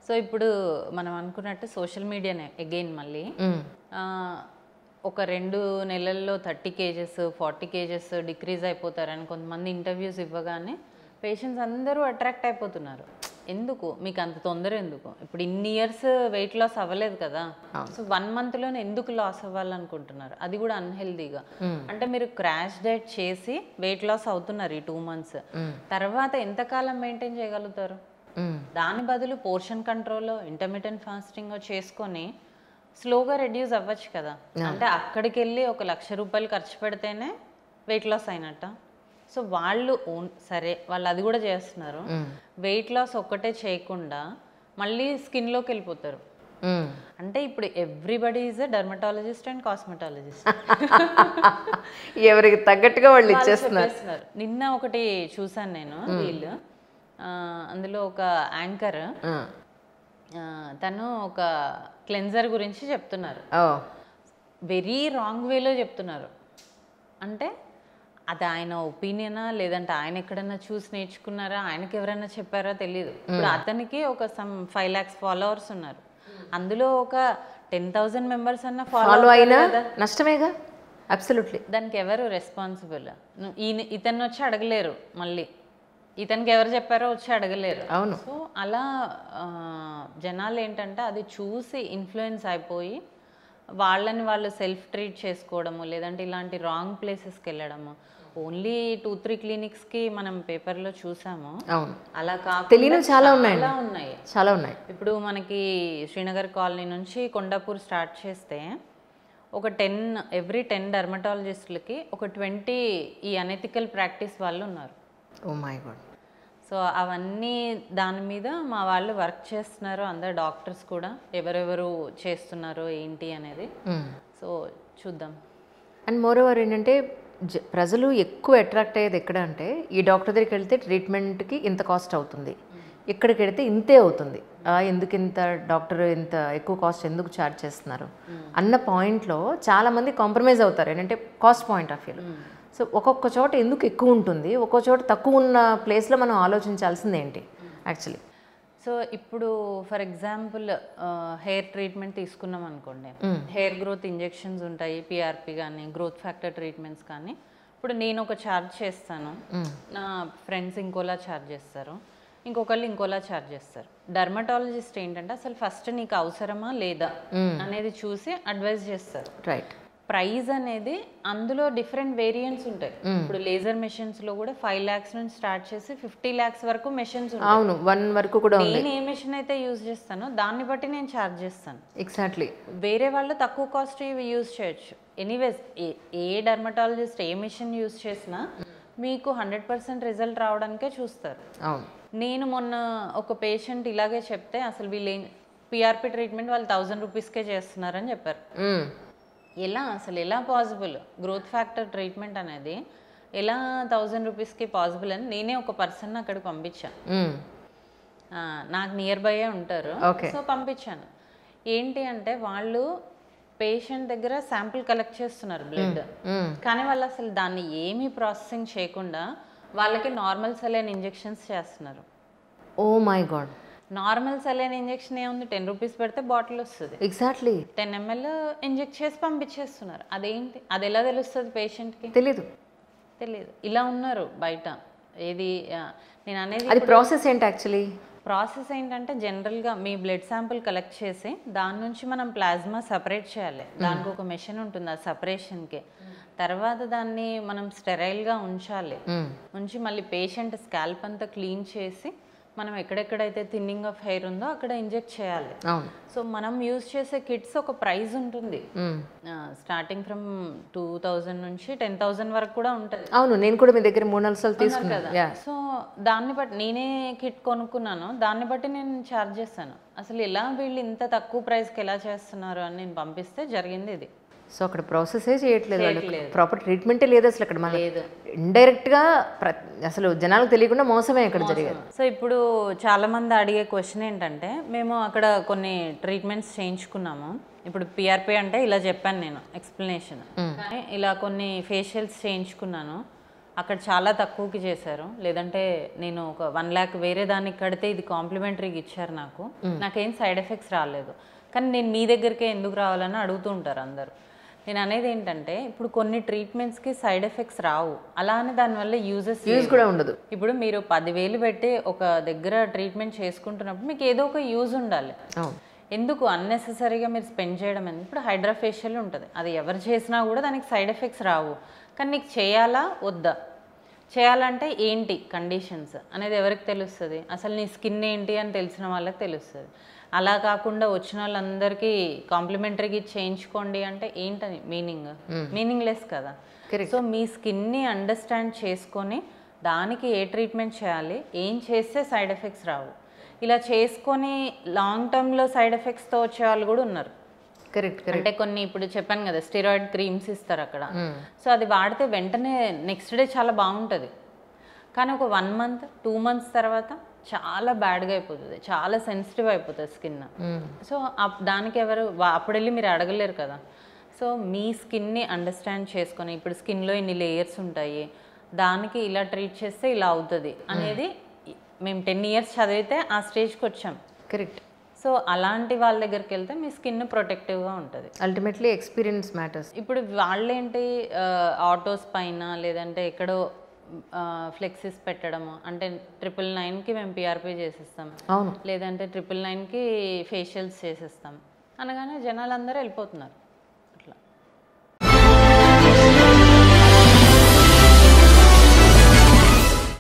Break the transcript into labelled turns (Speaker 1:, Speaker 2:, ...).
Speaker 1: So ఇప్పుడు మనం అనుకున్నట్టు సోషల్ మీడియానే అగైన్ మళ్ళీ ఒక 2 నెలల్లో 30 kgs 40 kgs డిక్రీజ్ అయిపోతారని కొంతమంది ఇంటర్వ్యూస్ ఇవ్వగానే పేషెంట్స్ అందరూ అట్రాక్ట్ అయిపోతున్నారు. ఎందుకు మీకు అంత తొందర ఎందుకు? ఇప్పుడు ఇన్ని ఇయర్స్ వెయిట్ లాస్ అవ్వలేదు కదా, సో 1 monthలోనే ఎందుకు లాస్ అవ్వాలనుకుంటున్నారు? అది కూడా అన్హెల్దీగా. అంటే మీరు క్రాష్ డైట్ చేసి వెయిట్ లాస్ అవుతున్నారు ఈ 2 months, తర్వాత ఎంతకాలం మెయింటైన్ చేయగలుగుతారు? దాని బదులు పోర్షన్ కంట్రోల్ ఇంటర్మిటెంట్ ఫాస్టింగ్ చేసుకొని స్లోగా రెడ్యూస్ అవ్వచ్చు కదా. అంటే అక్కడికి వెళ్ళి 1,00,000 రూపాయలు ఖర్చు పెడితేనే వెయిట్ లాస్ అయినట్ట. సో వాళ్ళు సరే వాళ్ళు అది కూడా చేస్తున్నారు, వెయిట్ లాస్ ఒక్కటే చేయకుండా మళ్ళీ స్కిన్లోకి వెళ్ళిపోతారు. అంటే ఇప్పుడు everybody is dermatologist and cosmetologist,
Speaker 2: ఎవరికి తగ్గట్టుగా వాళ్ళు ఇచ్చేస్తున్నారు.
Speaker 1: నిన్న ఒకటి చూసాను నేను వీళ్ళు, అందులో ఒక యాంకర్ తను ఒక క్లెన్జర్ గురించి చెప్తున్నారు. వెరీ రాంగ్ వేలో చెప్తున్నారు. అంటే అది ఆయన ఒపీనియనా లేదంటే ఆయన ఎక్కడన్నా చూసి నేర్చుకున్నారా, ఆయనకి ఎవరైనా చెప్పారా తెలియదు. ఇప్పుడు అతనికి ఒక 5 lakhs ఫాలోవర్స్ ఉన్నారు, అందులో ఒక 10,000 members అన్న ఫాలో
Speaker 2: అయినా నష్టమేగా. అబ్సల్యూట్లీ.
Speaker 1: దానికి ఎవరు రెస్పాన్సిబుల్? ఇతను వచ్చి అడగలేరు, మళ్ళీ ఇతనికి ఎవరు చెప్పారో వచ్చి అడగలేరు.
Speaker 2: అవును.
Speaker 1: సో అలా జనాలు ఏంటంటే అది చూసి ఇన్ఫ్లుయెన్స్ అయిపోయి వాళ్ళని వాళ్ళు సెల్ఫ్ ట్రీట్ చేసుకోవడము, లేదంటే ఇలాంటి రాంగ్ ప్లేసెస్కి వెళ్ళడము. ఓన్లీ 2-3 clinicsకి మనం పేపర్లో చూసాము.
Speaker 2: అవును.
Speaker 1: అలా
Speaker 2: తెలియని చాలా ఉన్నాయి.
Speaker 1: ఇప్పుడు మనకి శ్రీనగర్ కాలనీ నుంచి కొండాపూర్ స్టార్ట్ చేస్తే ఒక ఎవ్రీ 10 డర్మటాలజిస్టులకి ఒక 20 ఈ అనెథికల్ ప్రాక్టీస్ వాళ్ళు ఉన్నారు.
Speaker 2: ఓ మై గాడ్.
Speaker 1: సో అవన్నీ దాని మీద మా వాళ్ళు వర్క్ చేస్తున్నారు, అందరు డాక్టర్స్ కూడా ఎవరెవరు చేస్తున్నారు ఏంటి అనేది. సో చూద్దాం.
Speaker 2: అండ్ మోర్ ఓవర్ ఏంటంటే ప్రజలు ఎక్కువ అట్రాక్ట్ అయ్యేది ఎక్కడ అంటే, ఈ డాక్టర్ దగ్గరికి వెళ్తే ట్రీట్మెంట్కి ఇంత కాస్ట్ అవుతుంది, ఇక్కడికి వెళితే ఇంతే అవుతుంది, ఎందుకు ఇంత డాక్టర్ ఇంత ఎక్కువ కాస్ట్ ఎందుకు ఛార్జ్ చేస్తున్నారు అన్న పాయింట్లో చాలామంది కాంప్రమైజ్ అవుతారు. ఏంటంటే కాస్ట్ పాయింట్ ఆఫ్ వ్యూలో. సో ఒక్కొక్క చోట ఎందుకు ఎక్కువ ఉంటుంది, ఒక్కో చోట తక్కువ ఉన్న ప్లేస్లో మనం ఆలోచించాల్సింది ఏంటి యాక్చువల్లీ?
Speaker 1: సో ఇప్పుడు ఫర్ ఎగ్జాంపుల్ హెయిర్ ట్రీట్మెంట్ తీసుకున్నాం అనుకోండి, హెయిర్ గ్రోత్ ఇంజెక్షన్స్ ఉంటాయి, పిఆర్పి కానీ గ్రోత్ ఫ్యాక్టర్ ట్రీట్మెంట్స్ కానీ. ఇప్పుడు నేను ఒక ఛార్జ్ చేస్తాను, నా ఫ్రెండ్స్ ఇంకోలా ఛార్జ్ చేస్తారు, ఇంకొకళ్ళు ఇంకోలా ఛార్జ్ చేస్తారు. డర్మటాలజిస్ట్ ఏంటంటే అసలు ఫస్ట్ నీకు అవసరమా లేదా అనేది చూసి అడ్వైజ్ చేస్తారు.
Speaker 2: రైట్.
Speaker 1: ప్రైస్ అనేది అందులో డిఫరెంట్ వేరియంట్స్ ఉంటాయి. ఇప్పుడు లేజర్ మెషిన్స్ లో కూడా 5 lakhs నుంచి స్టార్ట్ చేసి 50 lakhs వరకు మెషిన్స్ ఉంటాయి.
Speaker 2: అవును, 1 వరకు కూడా ఉంది.
Speaker 1: నేను ఏ మెషిన్ అయితే యూజ్ చేస్తానో దాన్ని బట్టి నేను ఛార్జ్ చేస్తాను.
Speaker 2: ఎగ్జాక్ట్లీ.
Speaker 1: వేరే వాళ్ళు తక్కువ కాస్ట్ ఇవి యూజ్ చేయొచ్చు. ఎనీవేస్ ఏ డర్మటాలజిస్ట్ ఏ మెషిన్ యూజ్ చేసినా మీకు 100% రిజల్ట్ రావడానికే చూస్తారు.
Speaker 2: అవును.
Speaker 1: నేను మొన్న ఒక పేషెంట్ ఇలాగే చెప్తే అసలు వీళ్ళు పిఆర్పి ట్రీట్మెంట్ వాళ్ళు 1000 రూపీస్కే చేస్తున్నారని చెప్పారు. అసలు ఎలా పాసిబుల్? గ్రోత్ ఫ్యాక్టర్ ట్రీట్మెంట్ అనేది ఎలా 1000 రూపీస్కి పాసిబుల్ అని నేనే ఒక పర్సన్ అక్కడికి పంపించాను. నాకు నియర్ బై ఉంటారు, సో పంపించాను. ఏంటి అంటే వాళ్ళు పేషెంట్ దగ్గర శాంపుల్ కలెక్ట్ చేస్తున్నారు బ్లడ్, కానీ వాళ్ళు అసలు దాన్ని ఏమీ ప్రాసెసింగ్ చేయకుండా వాళ్ళకి నార్మల్ సెలైన్ ఇంజెక్షన్స్ చేస్తున్నారు.
Speaker 2: Oh my god.
Speaker 1: Normal saline injection ఏముంది, 10 రూపీస్ పెడితే బాటిల్ వస్తుంది.
Speaker 2: ఎగ్జాక్ట్లీ.
Speaker 1: 10 ml ఇంజెక్ట్ చేసి పంపించేస్తున్నారు. అదేంటి? అది ఎలా తెలుస్తుంది పేషెంట్కి?
Speaker 2: తెలియదు.
Speaker 1: ఇలా ఉన్నారు బయట. ఏది నేను అనేది,
Speaker 2: అది ప్రాసెస్ ఏంటి యాక్చువల్లీ?
Speaker 1: ప్రాసెస్ ఏంటంటే జనరల్గా మీ బ్లడ్ శాంపుల్ కలెక్ట్ చేసి దాని నుంచి మనం ప్లాస్మా సపరేట్ చేయాలి. దానికి ఒక మెషిన్ ఉంటుంది ఆ సపరేషన్కి. తర్వాత దాన్ని మనం స్టెరైల్గా ఉంచాలి. ఉంచి మళ్ళీ పేషెంట్ స్కాల్ప్ అంతా క్లీన్ చేసి మనం ఎక్కడెక్కడైతే థిన్నింగ్ ఆఫ్ హెయిర్ ఉందో అక్కడ ఇంజెక్ట్ చేయాలి. సో మనం యూజ్ చేసే కిట్స్ ఒక ప్రైస్ ఉంటుంది, స్టార్టింగ్ ఫ్రమ్ 2000 నుంచి 10,000 వరకు కూడా ఉంటుంది.
Speaker 2: అవును, నేను కూడా మీ దగ్గర 3-4 సార్లు తీసుకున్నాను కదా.
Speaker 1: సో దాన్ని బట్టి నేనే కిట్ కొనుక్కున్నాను, దాన్ని బట్టి నేను ఛార్జ్ చేస్తాను. అసలు ఎలా వీళ్ళు ఇంత తక్కువ ప్రైస్కి ఎలా చేస్తున్నారు అని నేను పంపిస్తే జరిగింది ఇది.
Speaker 2: సో అక్కడ ప్రాసెసే చేయట్లేదు, ప్రాపర్ ట్రీట్మెంటే లేదు అసలు అక్కడ. మన ఇండైరెక్ట్గా అసలు జనాలకు తెలియకుండా మోసమే ఇక్కడ జరిగేది.
Speaker 1: సో ఇప్పుడు చాలా మంది అడిగే క్వశ్చన్ ఏంటంటే, మేము అక్కడ కొన్ని ట్రీట్మెంట్స్ చేయించుకున్నాము, ఇప్పుడు పిఆర్పి అంటే ఇలా చెప్పాను నేను ఎక్స్ప్లెనేషన్, ఇలా కొన్ని ఫేషియల్స్ చేయించుకున్నాను, అక్కడ చాలా తక్కువకి చేశారు, లేదంటే నేను ఒక 1 lakh వేరే దానికి కడితే ఇది కాంప్లిమెంటరీగా ఇచ్చారు నాకు, నాకేం సైడ్ ఎఫెక్ట్స్ రాలేదు, కానీ నేను మీ దగ్గరికే ఎందుకు రావాలని అడుగుతూ ఉంటారు అందరు. నేను అనేది ఏంటంటే ఇప్పుడు కొన్ని ట్రీట్మెంట్స్కి సైడ్ ఎఫెక్ట్స్ రావు, అలా అని దానివల్ల యూజ్
Speaker 2: కూడా ఉండదు.
Speaker 1: ఇప్పుడు మీరు 10,000 పెట్టి ఒక దగ్గర ట్రీట్మెంట్ చేసుకుంటున్నప్పుడు మీకు ఏదో ఒక యూజ్ ఉండాలి. ఎందుకు అన్నెసెసరీగా మీరు స్పెండ్ చేయడం అనేది? ఇప్పుడు హైడ్రా ఫేషియల్ ఉంటుంది, అది ఎవరు చేసినా కూడా దానికి సైడ్ ఎఫెక్ట్స్ రావు, కానీ నీకు చేయాలా వద్దా, చేయాలంటే ఏంటి కండిషన్స్ అనేది ఎవరికి తెలుస్తుంది? అసలు నీ స్కిన్ ఏంటి అని తెలిసిన వాళ్ళకి తెలుస్తుంది. అలా కాకుండా వచ్చిన వాళ్ళందరికీ కాంప్లిమెంటరీగా చేయించుకోండి అంటే ఏంటని మీనింగ్లెస్ కదా. సో మీ స్కిన్ని అండర్స్టాండ్ చేసుకొని దానికి ఏ ట్రీట్మెంట్ చేయాలి, ఏం చేస్తే సైడ్ ఎఫెక్ట్స్ రావు, ఇలా చేసుకొని లాంగ్ టర్మ్లో సైడ్ ఎఫెక్ట్స్తో వచ్చే వాళ్ళు కూడా ఉన్నారు. అంటే కొన్ని ఇప్పుడు చెప్పాను కదా స్టెరాయిడ్ క్రీమ్స్ ఇస్తారు అక్కడ, సో అది వాడితే వెంటనే నెక్స్ట్ డే చాలా బాగుంటుంది, కానీ ఒక 1 month 2 months తర్వాత చాలా బ్యాడ్గా అయిపోతుంది, చాలా సెన్సిటివ్ అయిపోతుంది స్కిన్. సో దానికి ఎవరు అప్పుడు వెళ్ళి మీరు అడగలేరు కదా. సో మీ స్కిన్ని అండర్స్టాండ్ చేసుకొని ఇప్పుడు స్కిన్లో ఇన్ని లేయర్స్ ఉంటాయి, దానికి ఇలా ట్రీట్ చేస్తే ఇలా అవుతుంది అనేది మేము 10 years చదివితే ఆ స్టేజ్కి వచ్చాం.
Speaker 2: కరెక్ట్.
Speaker 1: సో అలాంటి వాళ్ళ దగ్గరికి వెళ్తే మీ స్కిన్ ప్రొటెక్టివ్గా ఉంటుంది.
Speaker 2: Ultimately experience matters.
Speaker 1: ఇప్పుడు వాళ్ళేంటి ఆటోస్ పైన లేదంటే ఎక్కడో ఫ్లెక్సీస్ పెట్టడము, అంటే 999కి మేము పిఆర్పి చేసేస్తాం,
Speaker 2: అవును,
Speaker 1: లేదంటే 999కి ఫేషియల్స్ చేసేస్తాం అనగానే జనాలు అందరూ వెళ్ళిపోతున్నారు.